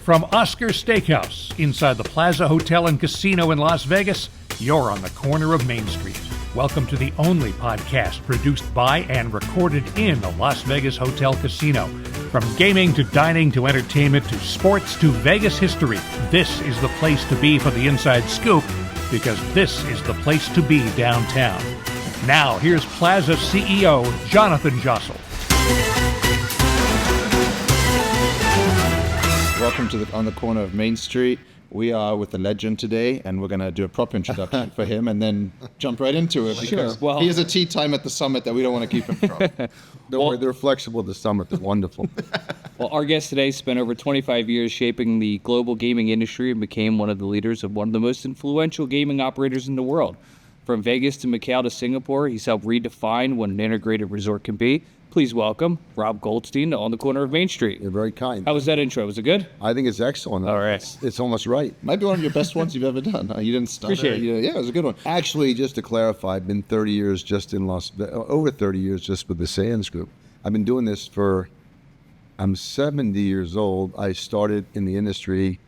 From Oscar Steakhouse inside the Plaza Hotel and Casino in Las Vegas, you're on the corner of Main Street. Welcome to the only podcast produced by and recorded in the Las Vegas Hotel Casino. From gaming to dining to entertainment to sports to Vegas history, this is the place to be for the inside scoop, because this is the place to be downtown. Now, here's Plaza CEO Jonathan Jossel. Welcome to On the Corner of Main Street. We are with the legend today, and we're going to do a proper introduction for him and then jump right into it. Because he has a tea time at the summit that we don't want to keep him from. Don't worry, they're flexible at the summit. They're wonderful. Well, our guest today spent over 25 years shaping the global gaming industry and became one of the leaders of one of the most influential gaming operators in the world. From Vegas to Macau to Singapore, he's helped redefine what an integrated resort can be. Please welcome Rob Goldstein on the corner of Main Street. You're very kind. How was that intro? Was it good? I think it's excellent. All right. It's almost right. Might be one of your best ones you've ever done. You didn't stutter. Appreciate it. Yeah, it was a good one. Actually, just to clarify, I've been 30 years just in over 30 years just with the Sands Group. I've been doing this I'm 70 years old. I started in the industry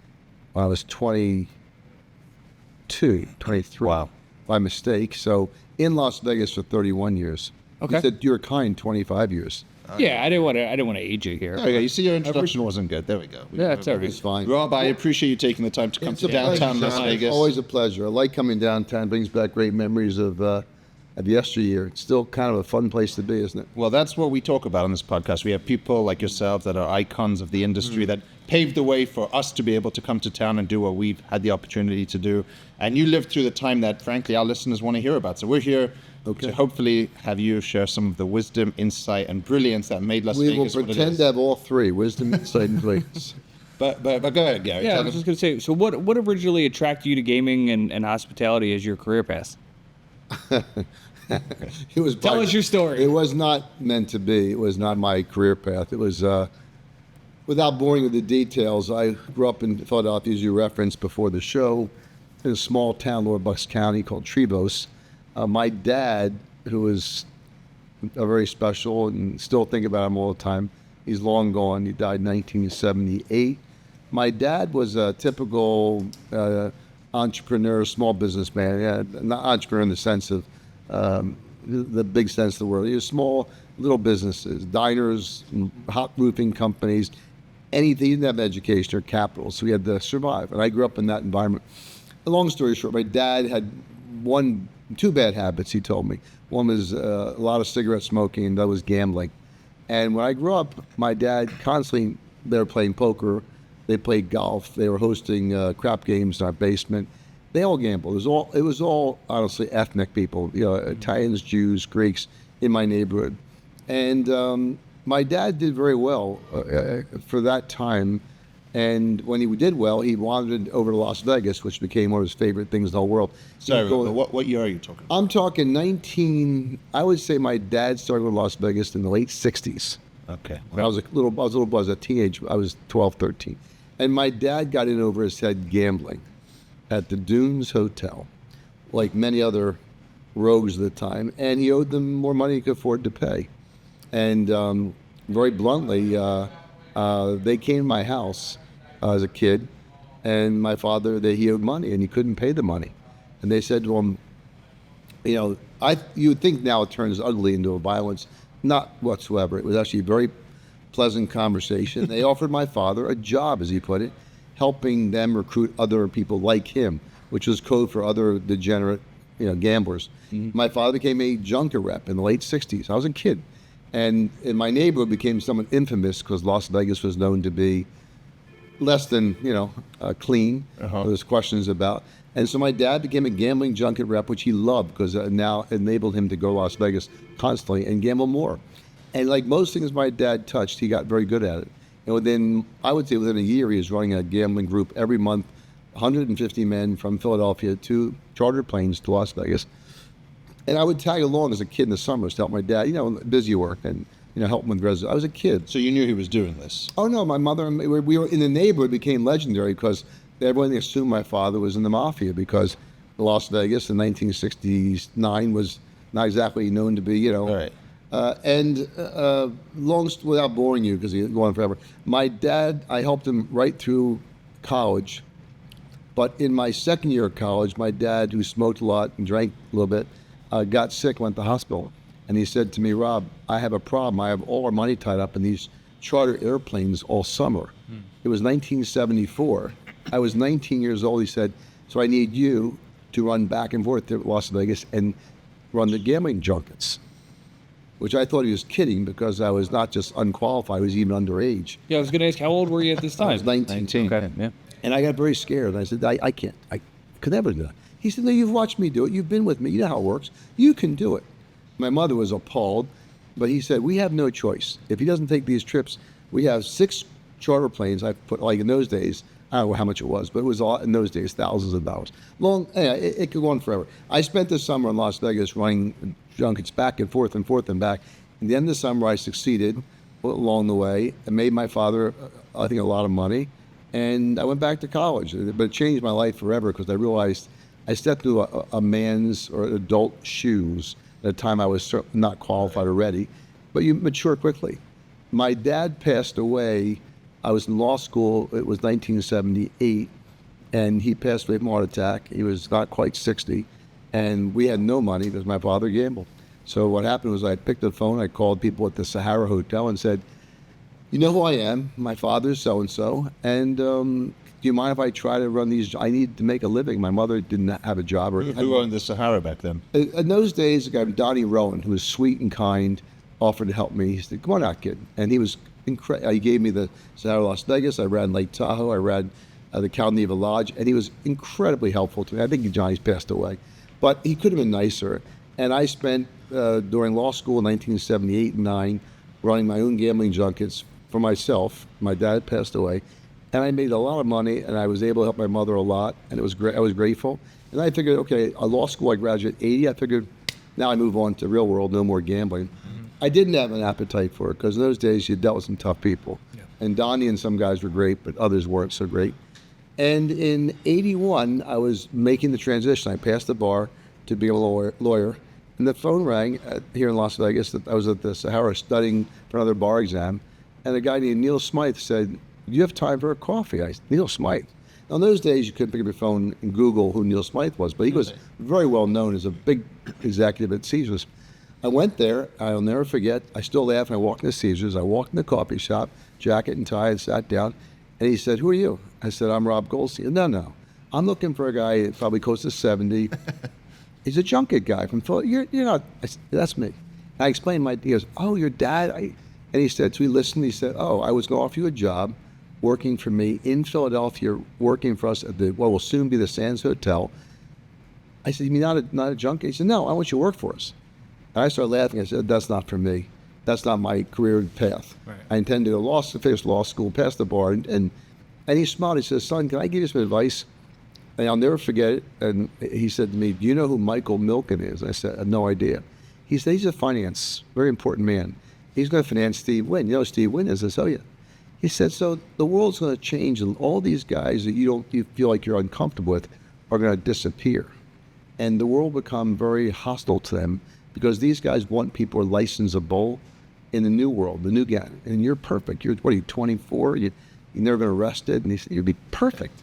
when I was 23. Wow. By mistake. So in Las Vegas for 31 years. Okay. You said you're kind 25 years. Yeah, I didn't want to age you here. There we go. You see, your introduction wasn't good. There we go. Yeah, it's all right. It's fine. Rob, I appreciate you taking the time to come It's to a downtown pleasure. Las Vegas. Always a pleasure. I like coming downtown. Brings back great memories of yesteryear. It's still kind of a fun place to be, isn't it? Well, that's what we talk about on this podcast. We have people like yourselves that are icons of the industry that paved the way for us to be able to come to town and do what we've had the opportunity to do. And you lived through the time that, frankly, our listeners want to hear about. So we're here to hopefully have you share some of the wisdom, insight, and brilliance that made Las We Vegas will what it pretend is. to have all three: wisdom, insight, and brilliance. But go ahead, Gary. Yeah, I Tell was us. just going to say, so what originally attracted you to gaming and hospitality as your career path? It was Tell us your story. It was not meant to be. It was not my career path. It was, without boring with the details, I grew up in Philadelphia, as you referenced before the show, in a small town, Lower Bucks County, called Trevose. My dad, who was very special and still think about him all the time, he's long gone. He died in 1978. My dad was a typical entrepreneur, small businessman. Yeah, not entrepreneur in the sense of the big sense of the word. He was small, little businesses, diners, hot roofing companies, anything. He didn't have education or capital, so he had to survive. And I grew up in that environment. A long story short, my dad had two bad habits, he told me. One was a lot of cigarette smoking, and that was gambling. And when I grew up, my dad constantly, they were playing poker, they played golf, they were hosting crap games in our basement. They all gambled. It was all honestly ethnic people, Italians, Jews, Greeks in my neighborhood. And my dad did very well for that time. And when he did well, he wandered over to Las Vegas, which became one of his favorite things in the whole world. Sorry, what year are you talking about? I'm talking I would say my dad started with Las Vegas in the late 60s. Okay. When I was a little boy, I was a teenager. I was 12, 13. And my dad got in over his head gambling at the Dunes Hotel, like many other rogues at the time. And he owed them more money he could afford to pay. And very bluntly, they came to my house as a kid, and my father, he owed money, and he couldn't pay the money. And they said to him, you would think now it turns ugly into a violence. Not whatsoever. It was actually a very pleasant conversation. They offered my father a job, as he put it, helping them recruit other people like him, which was code for other degenerate, gamblers. Mm-hmm. My father became a junket rep in the late 60s. I was a kid. And in my neighborhood became somewhat infamous because Las Vegas was known to be less than, clean. Uh-huh. There's questions about. And so my dad became a gambling junket rep, which he loved because it now enabled him to go to Las Vegas constantly and gamble more. And like most things my dad touched, he got very good at it. And I would say within a year, he was running a gambling group every month, 150 men from Philadelphia to chartered planes to Las Vegas. And I would tag along as a kid in the summers to help my dad, busy work and, help him with residence. I was a kid. So you knew he was doing this? Oh, no, my mother, we were in the neighborhood, became legendary because everyone assumed my father was in the mafia because Las Vegas in 1969 was not exactly known to be, Right. Without boring you, because he's going forever, my dad, I helped him right through college. But in my second year of college, my dad, who smoked a lot and drank a little bit, got sick, went to the hospital. And he said to me, Rob, I have a problem. I have all our money tied up in these charter airplanes all summer. It was 1974. I was 19 years old. He said, so I need you to run back and forth to Las Vegas and run the gambling junkets, which I thought he was kidding because I was not just unqualified, I was even underage. Yeah, I was going to ask, how old were you at this time? I was 19. Okay, yeah. And I got very scared. I said, I can't. I could never do that. He said, no, you've watched me do it. You've been with me. You know how it works. You can do it. My mother was appalled, but he said, we have no choice. If he doesn't take these trips, we have 6 charter planes. I put, like in those days, I don't know how much it was, but it was all, in those days, thousands of dollars. It could go on forever. I spent the summer in Las Vegas running junkets back and forth and back. At the end of the summer, I succeeded along the way and made my father, I think, a lot of money. And I went back to college, but it changed my life forever because I realized I stepped into a man's or adult shoes at a time I was not qualified or ready, but you mature quickly. My dad passed away. I was in law school. It was 1978, and he passed away from a heart attack. He was not quite 60, and we had no money because my father gambled. So what happened was I picked up the phone. I called people at the Sahara Hotel and said, you know who I am? My father's so-and-so, and do you mind if I try to run these? I need to make a living. My mother didn't have a job. Who owned the Sahara back then? In those days, a guy named Donnie Rowan, who was sweet and kind, offered to help me. He said, come on out, kid. And he was incredible. He gave me the Sahara Las Vegas. I ran Lake Tahoe. I ran the Cal Neva Lodge. And he was incredibly helpful to me. I think Johnny's passed away. But he could have been nicer. And I spent, during law school in 1978 and 9, running my own gambling junkets for myself. My dad passed away. And I made a lot of money, and I was able to help my mother a lot, and it was great. I was grateful. And I figured, okay, a law school, I graduated 80. I figured, now I move on to real world, no more gambling. I didn't have an appetite for it, because in those days, you dealt with some tough people. Yeah. And Donnie and some guys were great, but others weren't so great. And in 81, I was making the transition. I passed the bar to be a lawyer, and the phone rang here in Las Vegas. I was at the Sahara studying for another bar exam, and a guy named Neil Smythe said, do you have time for a coffee? I said, Neil Smythe. Now, in those days, you couldn't pick up your phone and Google who Neil Smythe was, but he was very well known as a big executive at Caesars. I went there. I'll never forget. I still laugh. I walked into Caesars. I walked in the coffee shop, jacket and tie, and sat down. And he said, who are you? I said, I'm Rob Goldstein. No. I'm looking for a guy probably close to 70. He's a junket guy from Philadelphia. You're not. I said, that's me. I explained he goes, oh, your dad? And he said, so he listened. He said, oh, I was going to offer you a job working for me in Philadelphia, working for us at what will soon be the Sands Hotel. I said, you mean not a junket? He said, no, I want you to work for us. And I started laughing. I said, that's not for me. That's not my career path. Right. I intend to go finish law school, pass the bar. And he smiled. He said, son, can I give you some advice? And I'll never forget it. And he said to me, do you know who Michael Milken is? I said, I have no idea. He said, he's a finance, very important man. He's going to finance Steve Wynn. You know who Steve Wynn is? I said, oh, yeah. He said, so the world's going to change, and all these guys that you feel like you're uncomfortable with are going to disappear. And the world will become very hostile to them because these guys want people who are licensable in the new world, the new guy. And you're perfect. What are you, 24? You've never been arrested? And he said, you'd be perfect.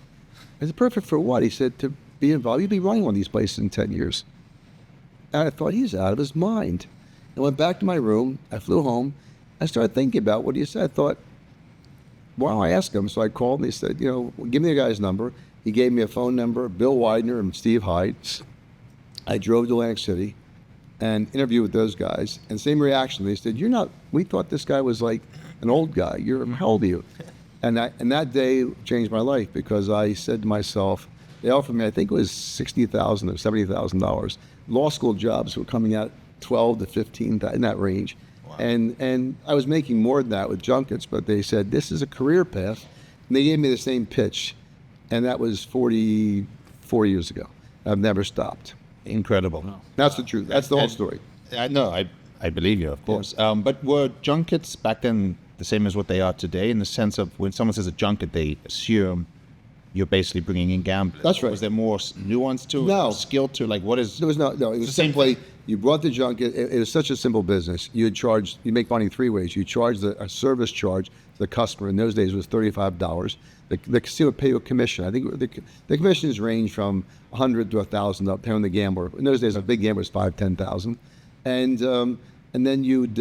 I said, perfect for what? He said, to be involved. You'd be running one of these places in 10 years. And I thought, he's out of his mind. I went back to my room. I flew home. I started thinking about what he said. I thought, why don't I ask him? So I called and he said, give me the guy's number. He gave me a phone number, Bill Widener and Steve Hyde. I drove to Atlantic City and interviewed with those guys. And same reaction. They said, we thought this guy was like an old guy. How old are you? And that day changed my life because I said to myself, they offered me, I think it was $60,000 or $70,000. Law school jobs were coming out 12 to 15, in that range. Wow. And I was making more than that with junkets, but they said, this is a career path. And they gave me the same pitch. And that was 44 years ago. I've never stopped. Incredible. Wow. That's the truth. That's the whole story. I believe you, of course. Yeah. But were junkets back then the same as what they are today, in the sense of when someone says a junket, they assume you're basically bringing in gamblers. That's right. Was there more nuance to it? No. Skill to it? Like, what is... There was no. It was the same simply you brought the junket. It was such a simple business. You make money 3 ways. You charge a service charge to the customer. In those days, it was $35. The casino would pay you a commission. I think the commissions range from $100 to $1,000, depending on the gambler. In those days, a big gambler was $5,000, $10,000, and then you'd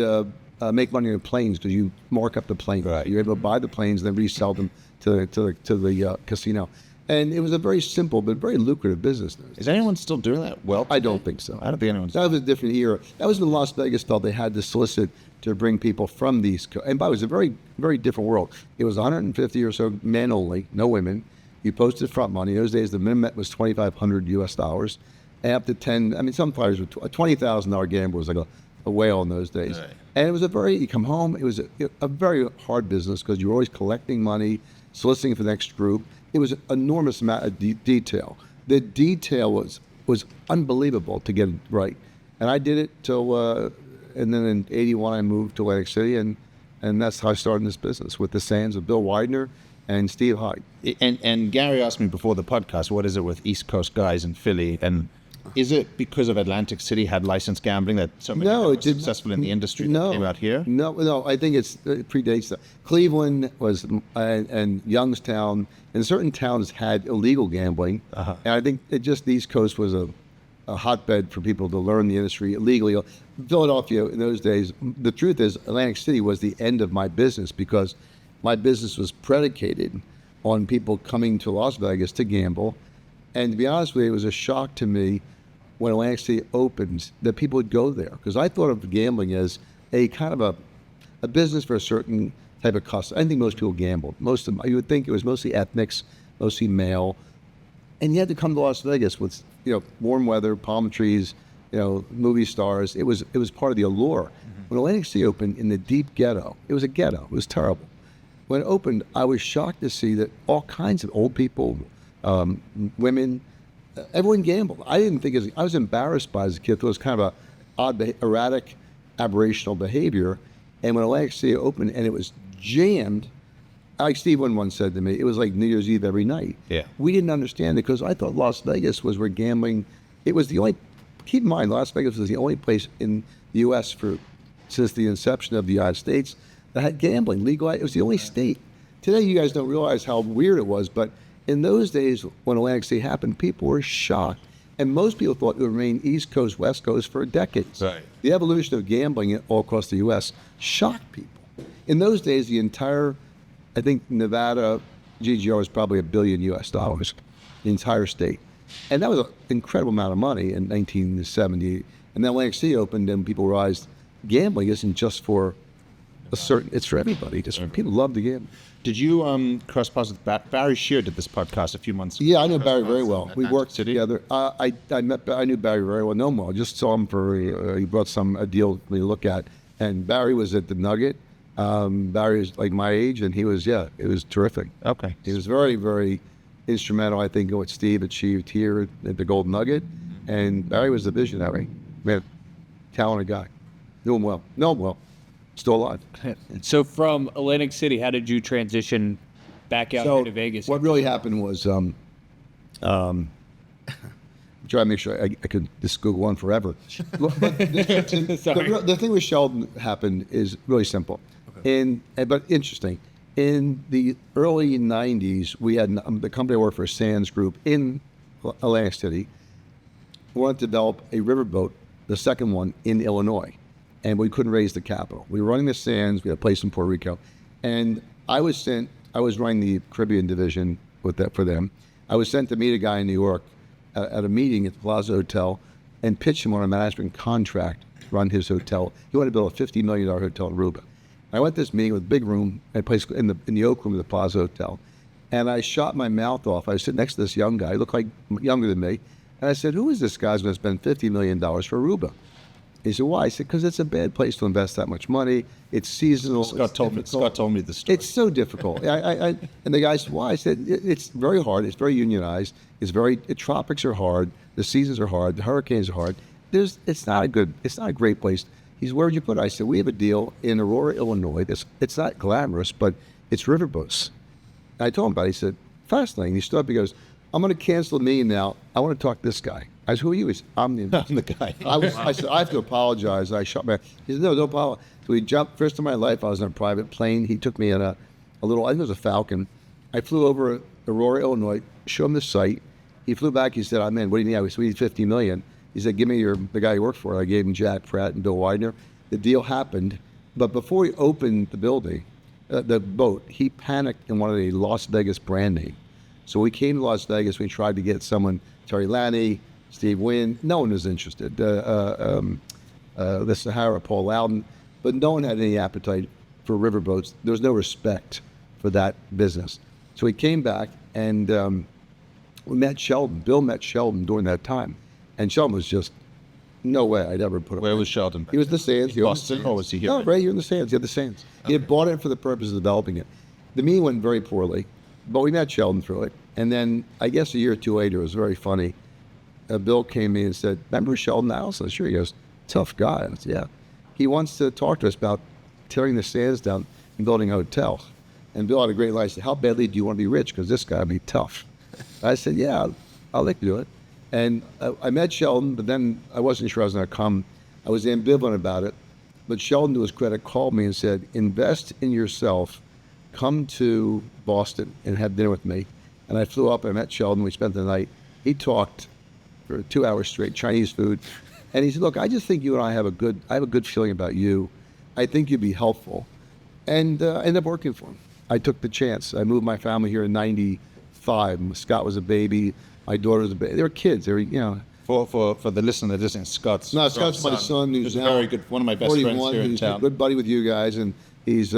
make money on the planes because you mark up the plane. Right. You're able to buy the planes and then resell them to the casino. And it was a very simple but very lucrative business. Is anyone still doing that? Well, I don't think so. I don't think anyone's... That was a different era. That was when Las Vegas felt they had to solicit to bring people from the East Coast. And by the way, it was a very, very different world. It was 150 or so men only, no women. You posted front money. In those days, the minimum was $2,500 US. And up to 10, I mean, some fighters were a $20,000 gamble was like a whale in those days. Right. And it was you come home, it was a very hard business because you were always collecting money, soliciting for the next group. It was an enormous amount of detail. The detail was unbelievable to get it right. And I did it till, and then in 81 I moved to Atlantic City, and that's how I started in this business with the Sands of Bill Widener and Steve Hyde. And Gary asked me before the podcast, what is it with East Coast guys in Philly? And is it because of Atlantic City had licensed gambling that so many were successful in the industry that came out here? No. I think it predates that. Cleveland was, and Youngstown, and certain towns had illegal gambling. Uh-huh. And I think the East Coast was a hotbed for people to learn the industry illegally. Philadelphia in those days, the truth is Atlantic City was the end of my business because my business was predicated on people coming to Las Vegas to gamble. And to be honest with you, it was a shock to me when Atlantic City opened that people would go there, because I thought of gambling as a kind of a business for a certain type of customer. I think most people gambled. Most of them, you would think it was mostly ethnics, mostly male, and you had to come to Las Vegas with warm weather, palm trees, movie stars. It was part of the allure. Mm-hmm. When Atlantic City opened in the deep ghetto, it was a ghetto. It was terrible. When it opened, I was shocked to see that all kinds of old people, women, everyone gambled. I didn't think I was embarrassed by it as a kid. It was kind of a odd, erratic, aberrational behavior. And when Atlantic City opened and it was jammed, like Steve once said to me, it was like New Year's Eve every night. Yeah. We didn't understand it because I thought Las Vegas was where gambling. It was the only. Keep in mind, Las Vegas was the only place in the U.S. since the inception of the United States that had gambling legal. It was the only state. Today, you guys don't realize how weird it was, but in those days, when Atlantic City happened, people were shocked. And most people thought it would remain East Coast, West Coast for decades. Right. The evolution of gambling all across the U.S. shocked people. In those days, the entire, I think, Nevada GGR was probably $1 billion US, the entire state. And that was an incredible amount of money in 1970. And then Atlantic City opened and people realized gambling isn't just for it's for everybody. People love the game. Did you cross paths with Barry Shear? Did this podcast a few months ago? Yeah, I know Barry very well. We worked City? together. I knew Barry very well. No more. I just saw him he brought a deal to look at, and Barry was at the Nugget. Barry was like my age, and it was terrific. Okay. He was very, very instrumental, I think, in what Steve achieved here at the Gold Nugget, and Barry was the visionary. Man, talented guy. Knew him well. Still alive. So from Atlantic City, how did you transition back out here to Vegas? What really happened was, try to make sure I could just Google on forever. The thing with Sheldon happened is really simple, but interesting. In the early 90s, we had the company I worked for, Sands Group, in Atlantic City. We wanted to develop a riverboat, the second one, in Illinois. And we couldn't raise the capital. We were running the Sands. We had a place in Puerto Rico, and I was running the Caribbean division for them. I was sent to meet a guy in New York at a meeting at the Palazzo Hotel and pitch him on a management contract to run his hotel. He wanted to build a $50 million hotel in Aruba. I went to this meeting with a big room, a place in the Oak Room of the Palazzo Hotel, and I shot my mouth off. I was sitting next to this young guy. He looked like younger than me, and I said, "Who is this guy who's going to spend $50 million for Aruba?" He said, "Why?" I said, "Because it's a bad place to invest that much money. It's seasonal." Scott told me the story. It's so difficult. And the guy said, "Why?" I said, "It's very hard. It's very unionized. The tropics are hard. The seasons are hard. The hurricanes are hard. It's not a great place." He said, "Where would you put it?" I said, "We have a deal in Aurora, Illinois. It's not glamorous, but it's riverboats." And I told him about it. He said, fascinating. He stood up, he goes, I'm going to cancel the meeting now. I want to talk to this guy. I said, who are you? He said, I'm the investor. I'm the guy. I said, I have to apologize. I shot back. He said, no, don't apologize. So he jumped. First in my life, I was in a private plane. He took me in a little, I think it was a Falcon. I flew over Aurora, Illinois, showed him the site. He flew back. He said, I'm in. What do you need? I said, we need $50 million. He said, give me the guy you work for. I gave him Jack Pratt and Bill Widener. The deal happened. But before he opened the building, the boat, he panicked and wanted a Las Vegas brand name. So we came to Las Vegas. We tried to get someone, Terry Lanny, Steve Wynn. No one was interested. The Sahara, Paul Loudon. But no one had any appetite for riverboats. There was no respect for that business. So we came back and we met Sheldon. Bill met Sheldon during that time. And Sheldon was just, no way I'd ever put him. Where was Sheldon? He was in the Sands. Boston, or was he here? No, right here in the Sands. He had the Sands. Okay. He had bought it for the purpose of developing it. The meeting went very poorly, but we met Sheldon through it. And then, I guess a year or two later, it was very funny. Bill came to me and said, remember Sheldon Adelson? Sure. He goes, tough guy. I said, yeah. He wants to talk to us about tearing the Sands down and building a hotel. And Bill had a great line. He said, how badly do you want to be rich? Because this guy will be tough. I said, yeah, I'll let you do it. And I met Sheldon, but then I wasn't sure I was going to come. I was ambivalent about it. But Sheldon, to his credit, called me and said, invest in yourself. Come to Boston and have dinner with me. And I flew up. I met Sheldon. We spent the night. He talked for 2 hours straight, Chinese food. And he said, look, I just think you and I have a good feeling about you. I think you'd be helpful. And I ended up working for him. I took the chance. I moved my family here in 95. Scott was a baby. My daughter was a baby. They were kids. They were, you know. For the listener that isn't Scott's. No, Scott's my son. Who's now very good. One of my best friends here in town. He's a good buddy with you guys, and he's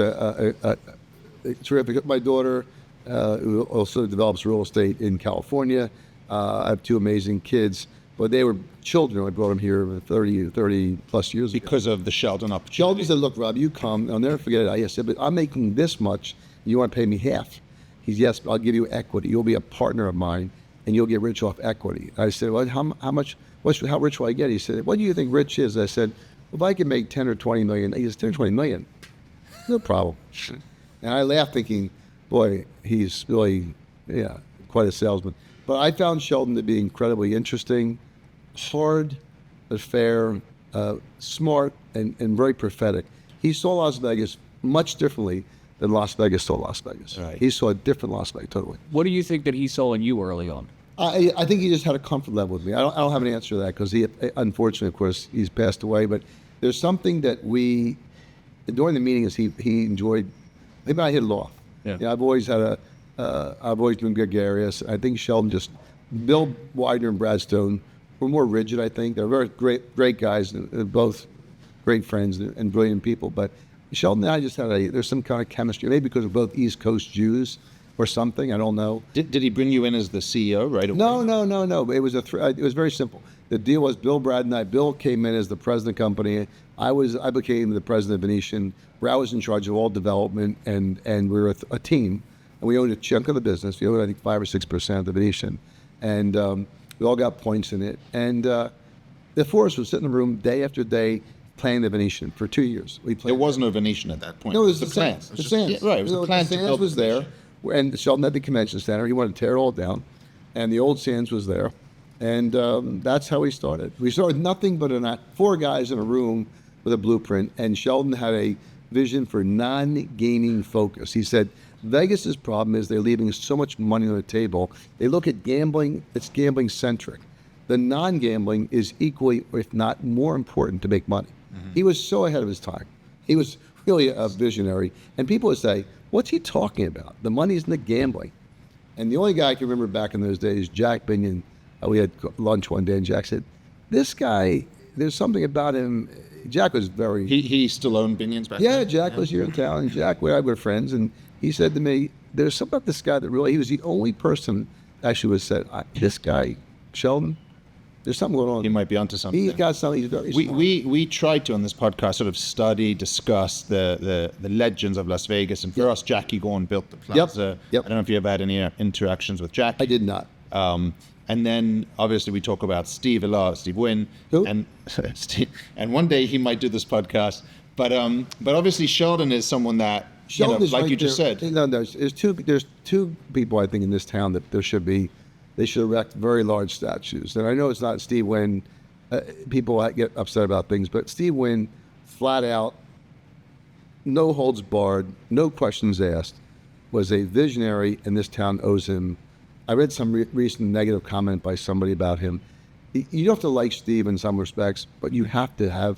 terrific. My daughter who also develops real estate in California. I have two amazing kids, but they were children. I brought them here 30 plus years ago. Because of the Sheldon opportunity. Sheldon said, look, Rob, you come. I'll never forget it. I said, but I'm making this much. You want to pay me half? He's, yes, but I'll give you equity. You'll be a partner of mine, and you'll get rich off equity. I said, well, how rich will I get? He said, what do you think rich is? I said, well, if I can make 10 or 20 million, he says, 10 or 20 million, no problem. And I laughed thinking, boy, he's really, quite a salesman. But I found Sheldon to be incredibly interesting, hard, but fair, smart, and very prophetic. He saw Las Vegas much differently than Las Vegas saw Las Vegas. Right. He saw a different Las Vegas, totally. What do you think that he saw in you early on? I think he just had a comfort level with me. I don't have an answer to that because he, unfortunately, of course, he's passed away. But there's something that we, during the meetings, he enjoyed. Maybe I hit it off. Yeah. I've always been gregarious. I think Sheldon Bill Widener and Brad Stone were more rigid. I think they're very great guys. They're both great friends and brilliant people. But Sheldon and I just had there's some kind of chemistry. Maybe because we're both East Coast Jews or something. I don't know. Did he bring you in as the CEO right away? No. It was it was very simple. The deal was Bill, Brad, and I. Bill came in as the president of the company. I became the president of Venetian. Brad was in charge of all development, and we were a team. And we owned a chunk of the business. We owned, I think, 5 or 6% of the Venetian. And we all got points in it. And the four of us would sit in the room day after day playing the Venetian for 2 years. There was no Venetian at that point. No, it was the Sands. The Sands. Yeah, right, it was the plan. The Sands was there. And Sheldon had the convention center. He wanted to tear it all down. And the old Sands was there. And that's how we started. We started nothing but four guys in a room with a blueprint. And Sheldon had a vision for non-gaming focus. He said, Vegas's problem is they're leaving so much money on the table. They look at gambling, it's gambling centric. The non-gambling is equally, if not more important to make money. Mm-hmm. He was so ahead of his time. He was really a visionary. And people would say, what's he talking about? The money's in the gambling. And the only guy I can remember back in those days, Jack Binion. We had lunch one day and Jack said, this guy, there's something about him. Jack was very... He still owned Binion's back then? Yeah, Jack was here in town. And Jack, we were friends. And he said to me, there's something about this guy that really... He was the only person actually who said, this guy, Sheldon, there's something going on. He might be onto something. He's got something. He's very smart. We tried to, on this podcast, sort of discuss the legends of Las Vegas. And for us, Jackie Gorn built the plaza. Yep. I don't know if you ever had any interactions with Jackie. I did not. And then, obviously, we talk about Steve a lot, Steve Wynn. Who? And Steve, and one day he might do this podcast. But obviously, Sheldon is someone that Sheldon is like right you just there. said. No, there's two people I think in this town that they should erect very large statues. And I know it's not Steve Wynn. People get upset about things, but Steve Wynn, flat out, no holds barred, no questions asked, was a visionary, and this town owes him. I read some recent negative comment by somebody about him. You don't have to like Steve in some respects, but you have to have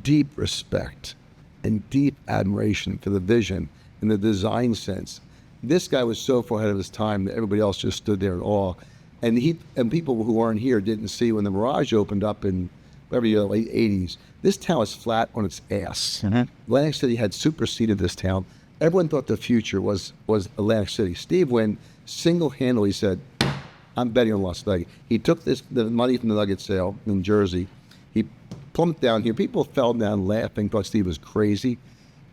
deep respect and deep admiration for the vision and the design sense. This guy was so far ahead of his time that everybody else just stood there in awe. And people who weren't here didn't see when the Mirage opened up in whatever year, the late 80s. This town was flat on its ass. Atlantic City had superseded this town. Everyone thought the future was Atlantic City. Steve Wynn single-handedly said, I'm betting on Las Vegas. He took the money from the nugget sale in Jersey. He plumped down here. People fell down laughing, thought Steve was crazy.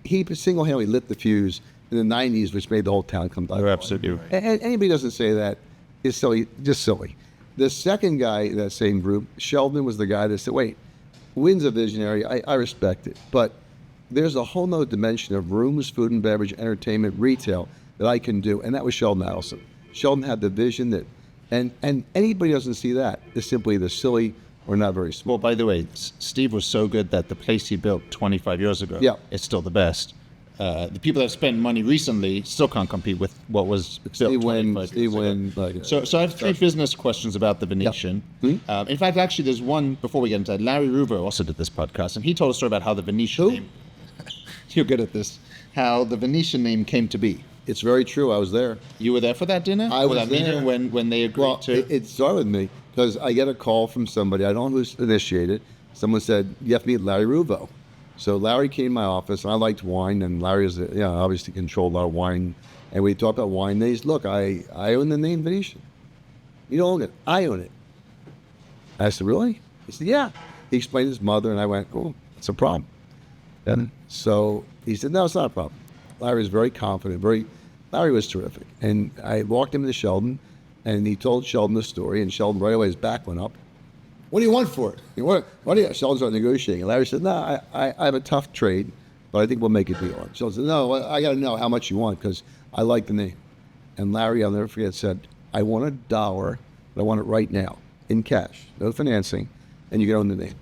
He single-handedly lit the fuse in the 90s, which made the whole town come down. You're absolutely right. And anybody doesn't say that is silly, just silly. The second guy in that same group, Sheldon, was the guy that said, wait, Wynn's a visionary. I respect it. But there's a whole nother dimension of rooms, food and beverage, entertainment, retail that I can do. And that was Sheldon Adelson. Sheldon had the vision that, and anybody doesn't see that is simply the silly or not very smart. Well, by the way, Steve was so good that the place he built 25 years ago is still the best. The people that have spent money recently still can't compete with what was built 25 years ago. So I have three business questions about the Venetian. In fact, actually, there's one before we get into that. Larry Ruvo also did this podcast, and he told a story about how the Venetian name. You're good at this. How the Venetian name came to be. It's very true. I was there. You were there for that dinner? I was that there meeting when they agreed to. It started with me because I get a call from somebody. I don't know who's initiated. Someone said, you have to meet Larry Ruvo. So Larry came to my office, and I liked wine, and Larry is, obviously controlled a lot of wine. And we talked about wine. And he's, look, I own the name Venetian. You don't own it. I own it. I said, really? He said, yeah. He explained to his mother, and I went, oh, it's a problem. And so he said, no, it's not a problem. Larry was very confident. Larry was terrific. And I walked him into Sheldon, and he told Sheldon the story, and Sheldon right away, his back went up. What do you want for it? What do you? Sheldon started negotiating. And Larry said, no, I have a tough trade, but I think we'll make a deal. And Sheldon said, no, I got to know how much you want because I like the name. And Larry, I'll never forget, said, I want $1, but I want it right now, in cash, no financing, and you can own the name.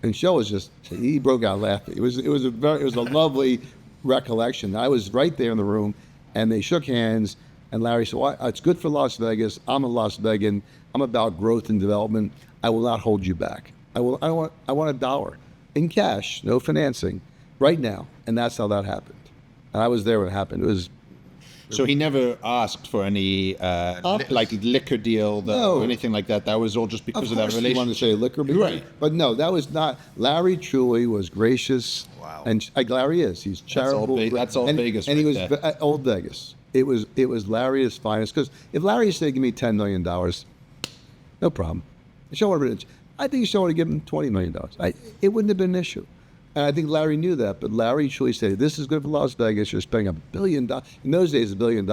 And Sheldon he broke out laughing. It was a lovely recollection. I was right there in the room, and they shook hands, and Larry said, well, it's good for Las Vegas. I'm a Las Vegan. I'm about growth and development. I will not hold you back. I want $1 in cash, no financing, right now. And that's how that happened. And I was there when it happened. It was. So he never asked for any like liquor deal or anything like that. That was all just because of that relationship. You wanted to say liquor, right? But no, that was not. Larry truly was gracious. Wow. And Larry is. He's charitable. That's all Vegas. And he was there. Old Vegas. It was Larry at his finest. Because if Larry said, "Give me $10 million," no problem. I think Sheldon would give him $20 million. It wouldn't have been an issue. And I think Larry knew that, but Larry truly said, this is good for Las Vegas. You're spending $1 billion. In those days, $1 billion,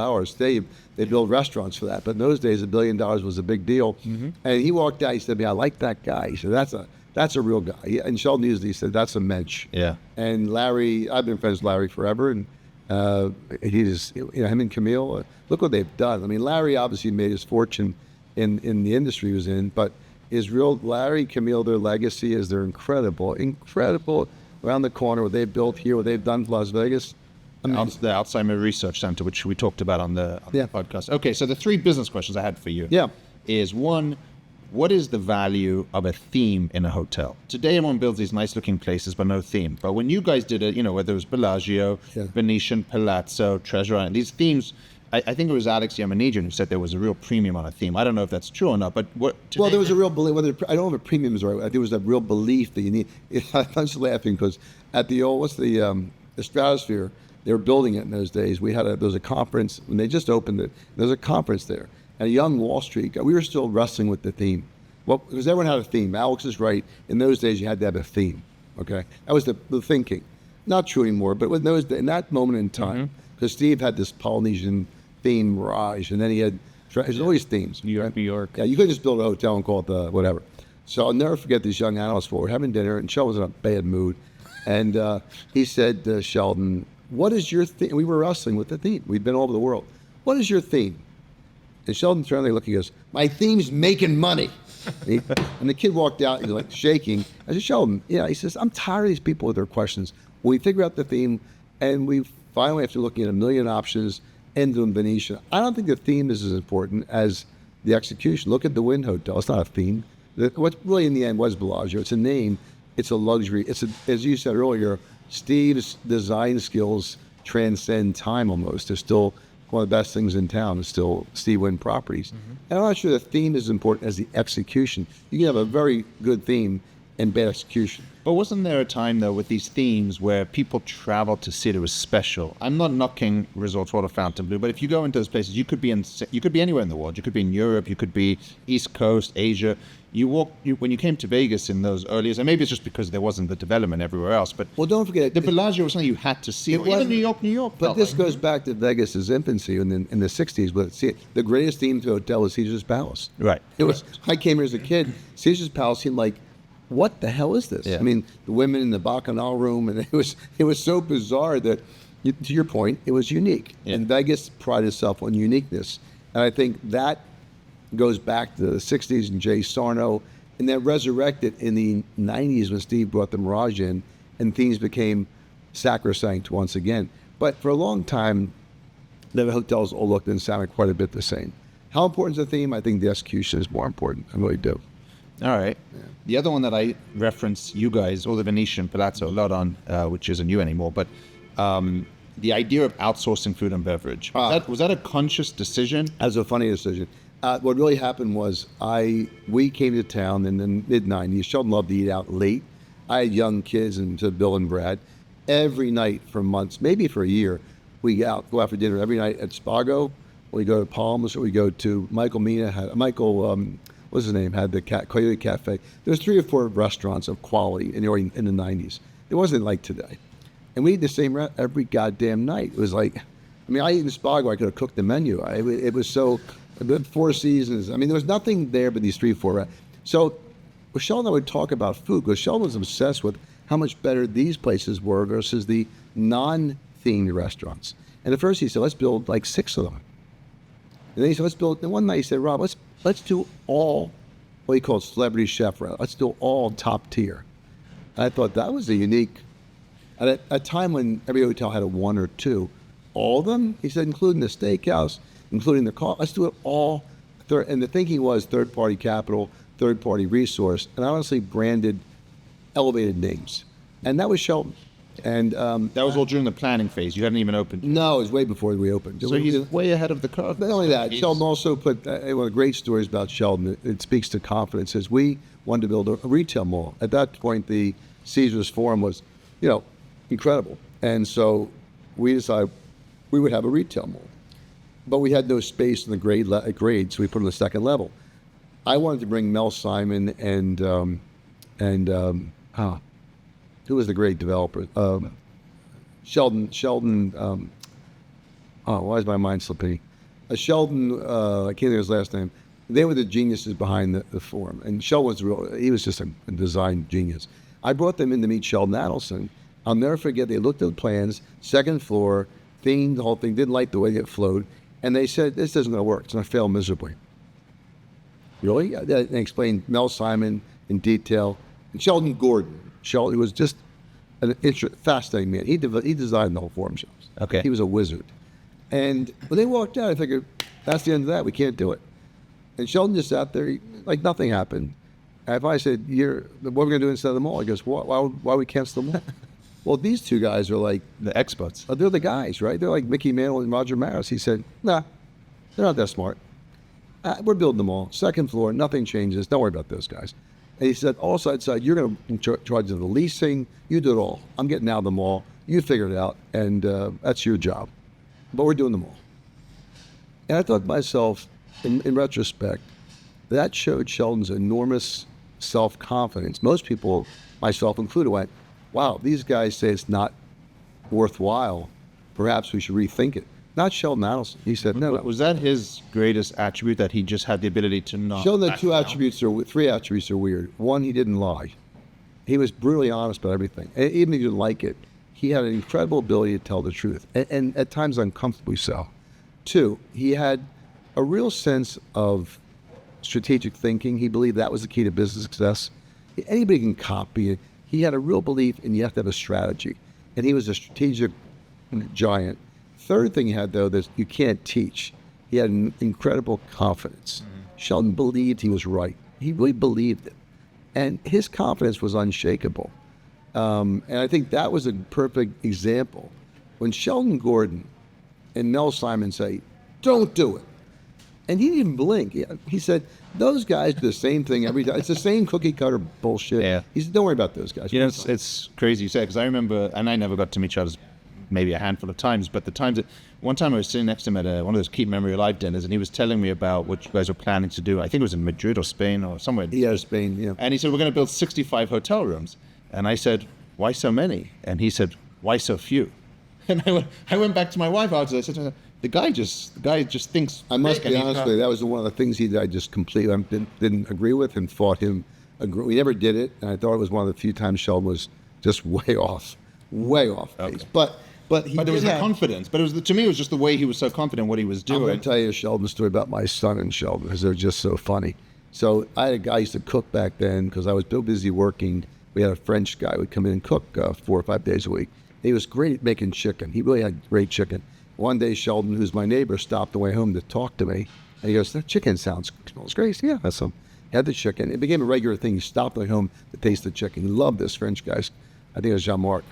they build restaurants for that. But in those days, $1 billion was a big deal. Mm-hmm. And he walked out, he said, I like that guy. He said, that's a real guy. And Sheldon used it, he said, that's a mensch. Yeah. And Larry, I've been friends with Larry forever. And he just, him and Camille, look what they've done. I mean, Larry obviously made his fortune in the industry he was in, but Larry, Camille, their legacy is they're incredible around the corner, what they've built here, what they've done for Las Vegas. The Alzheimer Research Center, which we talked about on the podcast. Okay, so the three business questions I had for you is, one, what is the value of a theme in a hotel? Today, everyone builds these nice-looking places, but no theme. But when you guys did it, whether it was Bellagio, Venetian, Palazzo, Treasure Island, these themes, I think it was Alex Yamanijian who said there was a real premium on a theme. I don't know if that's true or not, but well, there was a real belief. I don't know if a premium is right. I think it was a real belief that you need. I'm just laughing because at the old, the Stratosphere, they were building it in those days. There was a conference when they just opened it. There was a conference there, and a young Wall Street guy. We were still wrestling with the theme. Well, because everyone had a theme. Alex is right. In those days, you had to have a theme. Okay, that was the thinking. Not true anymore, but in that moment in time, because Steve had this Polynesian theme, Mirage, and then he had there's always themes. New York. Yeah, you couldn't just build a hotel and call it the whatever. So I'll never forget these young analysts. We're having dinner, and Sheldon was in a bad mood, and he said to Sheldon, what is your theme? We were wrestling with the theme. We'd been all over the world. What is your theme? And Sheldon turned and looked and goes, my theme's making money. And the kid walked out, he's like shaking. I said, Sheldon, he says, I'm tired of these people with their questions. We figure out the theme, and we finally, after looking at a million options, end in Venetian. I don't think the theme is as important as the execution. Look at the Wynn Hotel. It's not a theme. What really in the end was Bellagio. It's a name. It's a luxury. As you said earlier, Steve's design skills transcend time almost. They're still one of the best things in town is still Steve Wynn properties. Mm-hmm. And I'm not sure the theme is as important as the execution. You can have a very good theme and bad execution. But wasn't there a time, though, with these themes where people traveled to see it was special? I'm not knocking Resorts World or Fontainebleau, but if you go into those places, you could be anywhere in the world. You could be in Europe, you could be East Coast, Asia. When you came to Vegas in those early years, and maybe it's just because there wasn't the development everywhere else, but don't forget, the Bellagio was something you had to see. Even New York. But this goes back to Vegas' infancy in the 60s. But the greatest themed hotel was Caesar's Palace. Right. I came here as a kid. Caesar's Palace seemed like, what the hell is this? Yeah. I mean, the women in the Bacchanal room, and it was so bizarre that, to your point, it was unique. Yeah. And Vegas prided itself on uniqueness. And I think that goes back to the 60s and Jay Sarno, and then resurrected in the 90s when Steve brought the Mirage in, and themes became sacrosanct once again. But for a long time, the hotels all looked and sounded quite a bit the same. How important is the theme? I think the execution is more important. I really do. All right. Yeah. The other one that I reference you guys, or the Venetian Palazzo, a lot on, which isn't you anymore, but the idea of outsourcing food and beverage. Was that a conscious decision? That was a funny decision. What really happened was we came to town in the mid-90s. Sheldon loved to eat out late. I had young kids, and to Bill and Brad, every night for months, maybe for a year, we go out for dinner every night at Spago. We go to Palms, or we go to what's his name, had the Coyote Cafe. There's 3 or 4 restaurants of quality in the 90s. It wasn't like today. And we ate the same every goddamn night. It was like, I ate in Spago, I could have cooked the menu. It was so, the 4 Seasons. There was nothing there but these 3 or 4. So Sheldon and I would talk about food, because Sheldon was obsessed with how much better these places were versus the non-themed restaurants. And at first he said, let's build like 6 of them. And then he said, and one night he said, Rob, let's do all what he called celebrity chef. Let's do all top tier. And I thought that was a unique, at a time when every hotel had a 1 or 2, all of them, he said, including the steakhouse, including the car, let's do it all. And the thinking was third-party capital, third-party resource, and honestly branded, elevated names. And that was Sheldon. And that was all during the planning phase. You hadn't even opened. No, it was way before we opened. So he's way ahead of the curve. Not only that, Sheldon also put one of the great stories about Sheldon. It speaks to confidence. Says we wanted to build a retail mall. At that point, the Caesars Forum was, incredible, and so we decided we would have a retail mall, but we had no space in the grade, so we put it on the second level. I wanted to bring Mel Simon and who was the great developer? Sheldon. Why is my mind slipping? Sheldon. I can't think of his last name. They were the geniuses behind the forum, and Sheldon he was just a design genius. I brought them in to meet Sheldon Adelson. I'll never forget. They looked at the plans, second floor, themed the whole thing. Didn't like the way it flowed, and they said, "This isn't going to work. It's going to fail miserably." Really? They explained Mel Simon in detail, and Sheldon Gordon. Sheldon was just an fascinating man. He designed the whole forum shows. Okay. He was a wizard. And when they walked out, I figured, that's the end of that. We can't do it. And Sheldon just sat there, like nothing happened. And if I said, what are we going to do instead of the mall? He goes, why we cancel the mall? Well, these 2 guys are like... the experts. They're the guys, right? They're like Mickey Mantle and Roger Maris. He said, nah, they're not that smart. We're building the mall. Second floor, nothing changes. Don't worry about those guys. And he said, all side, you're going to in charge of the leasing. You do it all. I'm getting out of the mall. You figure it out, and that's your job. But we're doing the mall. And I thought to myself, in retrospect, that showed Sheldon's enormous self-confidence. Most people, myself included, went, wow, these guys say it's not worthwhile. Perhaps we should rethink it. Not Sheldon Adelson. He said, no. Was that his greatest attribute, that he just had the ability to not... Sheldon had 3 attributes are weird. One, he didn't lie. He was brutally honest about everything. And even if he didn't like it, he had an incredible ability to tell the truth, and at times uncomfortably so. 2, he had a real sense of strategic thinking. He believed that was the key to business success. Anybody can copy it. He had a real belief in you have to have a strategy, and he was a strategic giant. Third thing he had, though, that you can't teach. He had an incredible confidence. Sheldon believed he was right. He really believed it. And his confidence was unshakable. And I think that was a perfect example. When Sheldon Gordon and Mel Simon say, don't do it. And he didn't even blink. He said, those guys do the same thing every time. It's the same cookie cutter bullshit. Yeah. He said, don't worry about those guys. You know, it's crazy you say, because I remember, and I never got to meet Charles maybe a handful of times, but the times that, one time I was sitting next to him at one of those Keep Memory Alive dinners, and he was telling me about what you guys were planning to do. I think it was in Madrid or Spain or somewhere. Yeah, Spain, yeah. And he said, we're going to build 65 hotel rooms. And I said, why so many? And he said, why so few? And I went back to my wife afterwards. I said to her, the guy just thinks. I must be honest with you, that was one of the things I just completely didn't agree with and fought him. We never did it, and I thought it was one of the few times Sheldon was just way off base. But there was a confidence. But to me, it was just the way he was so confident what he was doing. I'm going to tell you a Sheldon story about my son and Sheldon, because they're just so funny. So I had a guy who used to cook back then, because I was so busy working. We had a French guy who would come in and cook 4 or 5 days a week. He was great at making chicken. He really had great chicken. One day, Sheldon, who's my neighbor, stopped on the way home to talk to me. And he goes, that chicken smells great. Yeah, that's some. He had the chicken. It became a regular thing. He stopped on the way home to taste the chicken. He loved this French guy. I think it was Jean-Marc.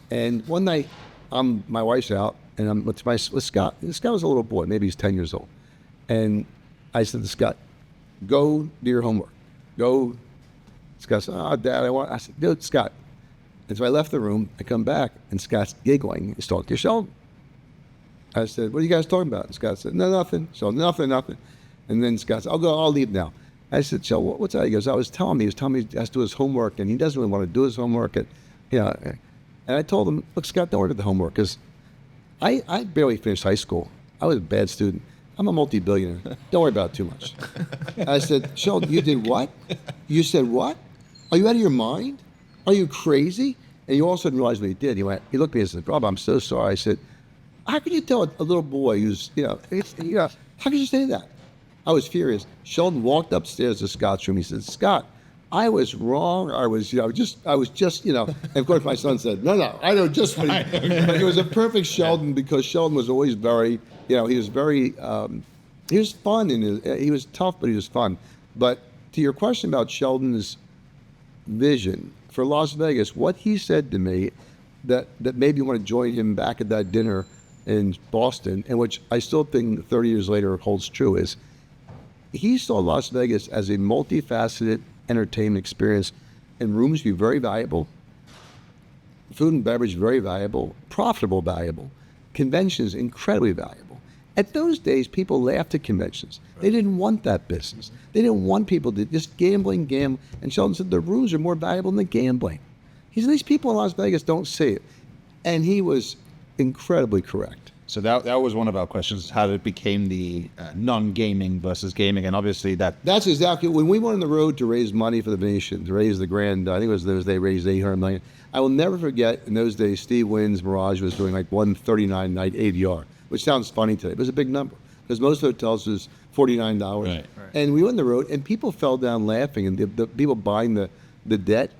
And one night, my wife's out, and I'm with Scott. And Scott was a little boy. Maybe he's 10 years old. And I said to Scott, go do your homework. Go. Scott said, oh, Dad, I said, dude, Scott. And so I left the room. I come back, and Scott's giggling. He's talking to Sheldon. I said, what are you guys talking about? And Scott said, no, nothing. So nothing. And then Scott said, I'll leave now. I said, Sheldon, what's that? He goes, he was telling me he has to do his homework, and he doesn't really want to do his homework. And I told him, look, Scott, don't worry about the homework, because I barely finished high school. I was a bad student. I'm a multi-billionaire. Don't worry about it too much. I said, Sheldon, you did what? You said what? Are you out of your mind? Are you crazy? And he all of a sudden realized what he did. He looked at me and said, Rob, I'm so sorry. I said, how could you tell a little boy who's, how could you say that? I was furious. Sheldon walked upstairs to Scott's room. He said, Scott, I was wrong. I was just, and of course my son said, no, I know just what he did. But it was a perfect Sheldon, because Sheldon was always very, he was very, he was fun, and he was tough, but he was fun. But to your question about Sheldon's vision for Las Vegas, what he said to me that made me want to join him back at that dinner in Boston, and which I still think 30 years later holds true, is he saw Las Vegas as a multifaceted entertainment experience, and rooms be very valuable, food and beverage very valuable, profitable valuable, conventions incredibly valuable. At those days, people laughed at conventions. They didn't want that business. They didn't want people to just gambling. And Sheldon said the rooms are more valuable than the gambling. He said these people in Las Vegas don't see it. And he was incredibly correct. So that was one of our questions, how it became the non-gaming versus gaming, and obviously that's exactly when we went on the road to raise money for the Venetian, to raise the grand. I think it was those they raised $800 million. I will never forget, in those days, Steve Wynn's Mirage was doing like $139 night ADR, which sounds funny today, but it was a big number because most hotels was $49. Right. And we went on the road, and people fell down laughing, and the people buying the debt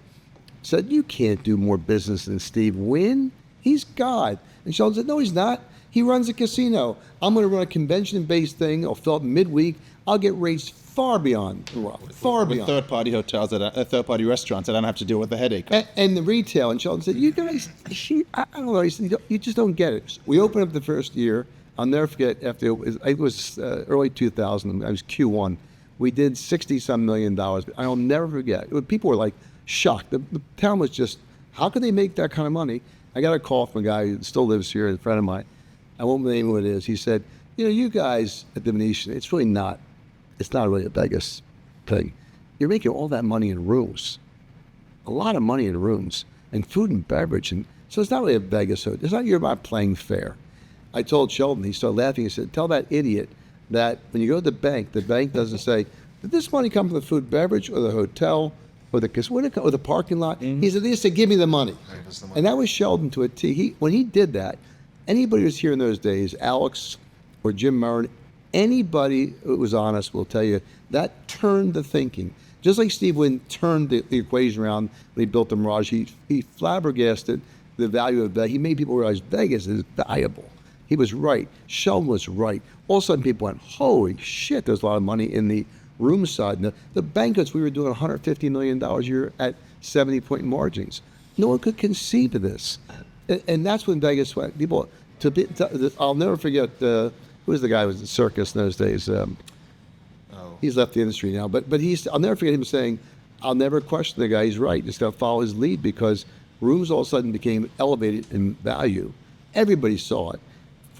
said, "You can't do more business than Steve Wynn. He's God." And Sheldon said, "No, he's not. He runs a casino. I'm going to run a convention-based thing. I'll fill up midweek. I'll get rates far beyond, far beyond. With third-party hotels, third-party restaurants, I don't have to deal with the headache." And the retail. And Sheldon said, "You guys, I don't know." He said, "You just don't get it." We opened up the first year. I'll never forget. After it was early 2000. I was Q1. We did $60-some million. I'll never forget. People were like shocked. The town was just, how could they make that kind of money? I got a call from a guy who still lives here, a friend of mine. I won't name who it is. He said, "You guys at the Venetian, it's not really a Vegas thing. You're making all that money in rooms, a lot of money in rooms, and food and beverage. And so it's not really a Vegas hotel. It's not you're about playing fair." I told Sheldon, he started laughing. He said, "Tell that idiot that when you go to the bank doesn't say, did this money come from the food and beverage or the hotel or the parking lot. He said, they said, give me the money. And that was Sheldon to a T. When he did that, anybody who was here in those days, Alex or Jim Murren, anybody who was honest will tell you that turned the thinking. Just like Steve Wynn turned the equation around when he built the Mirage, he flabbergasted the value of that. He made people realize Vegas is valuable. He was right. Sheldon was right. All of a sudden, people went, holy shit, there's a lot of money in the room side. And the banquets, we were doing $150 million a year at 70-point margins. No one could conceive of this. And that's when Vegas went. People, I'll never forget, who was the guy who was in the circus in those days? He's left the industry now. But I'll never forget him saying, I'll never question the guy. He's right. Just got to follow his lead, because rooms all of a sudden became elevated in value. Everybody saw it.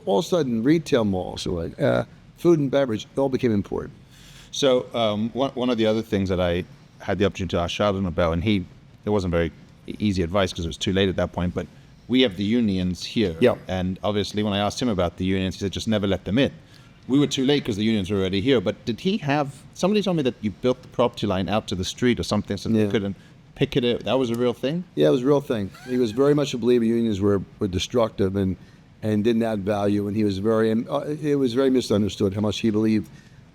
All of a sudden, retail malls, food and beverage, it all became important. So one of the other things that I had the opportunity to ask Sheldon about, and it wasn't very easy advice because it was too late at that point, but we have the unions here. Yeah. And obviously when I asked him about the unions, he said, just never let them in. We were too late because the unions were already here, but somebody told me that you built the property line out to the street or something so they couldn't picket it. That was a real thing? Yeah, it was a real thing. He was very much a believer unions were destructive and didn't add value, and it was very misunderstood how much he believed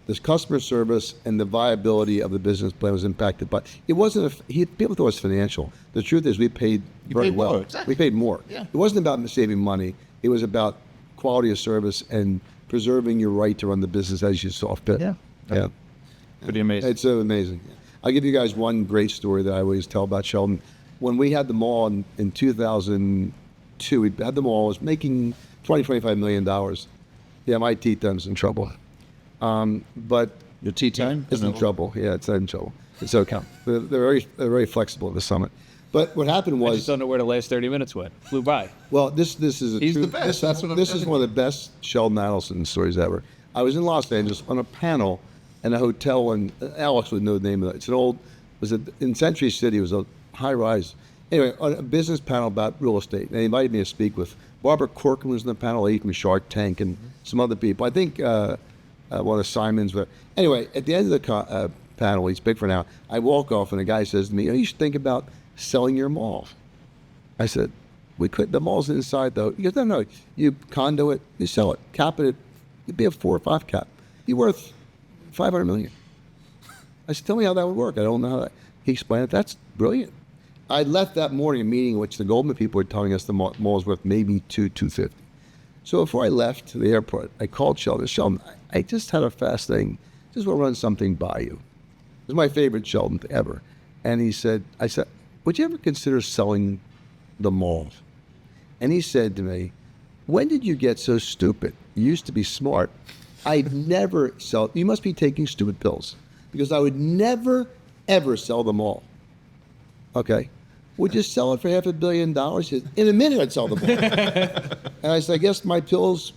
this customer service and the viability of the business plan was impacted. But it wasn't, people thought it was financial. The truth is we paid very well. More, exactly. We paid more. Yeah. It wasn't about saving money. It was about quality of service and preserving your right to run the business as you saw fit. Yeah. Pretty amazing. It's so amazing. I'll give you guys one great story that I always tell about Sheldon. When we had the mall in 2002, we had the mall, it was making $25 million. Yeah, my tea time's in trouble. But your tea time is in trouble. Yeah, it's in trouble. It's okay. They're very flexible at the summit. But what happened was, I just don't know where the last 30 minutes went. Flew by. Well, this is He's the best. This is one of the best Sheldon Adelson stories ever. I was in Los Angeles on a panel in a hotel, and Alex would know the name of it. It's an old, in Century City. It was a high rise. Anyway, on a business panel about real estate. They invited me to speak with Barbara Corcoran was in the panel, lady from Shark Tank, and some other people. I think one of Simon's. But anyway, at the end of the panel, he's big for now. I walk off, and a guy says to me, you should think about selling your mall. I said, we could. The mall's inside, though. He goes, no. You condo it, you sell it, cap it. It'd be a 4 or 5 cap. You're worth $500 million. I said, tell me how that would work. I don't know how that. He explained it. That's brilliant. I left that morning a meeting in which the Goldman people were telling us the mall was worth maybe $250. So before I left to the airport, I called Sheldon. Sheldon, I just had a fast thing. Just want to run something by you. It was my favorite Sheldon ever. And I said, would you ever consider selling the mall? And he said to me, when did you get so stupid? You used to be smart. I'd never sell. You must be taking stupid pills, because I would never, ever sell the mall. Okay. Would you sell it for $500 million? He said, in a minute, I'd sell the mall. And I said, I guess my pills,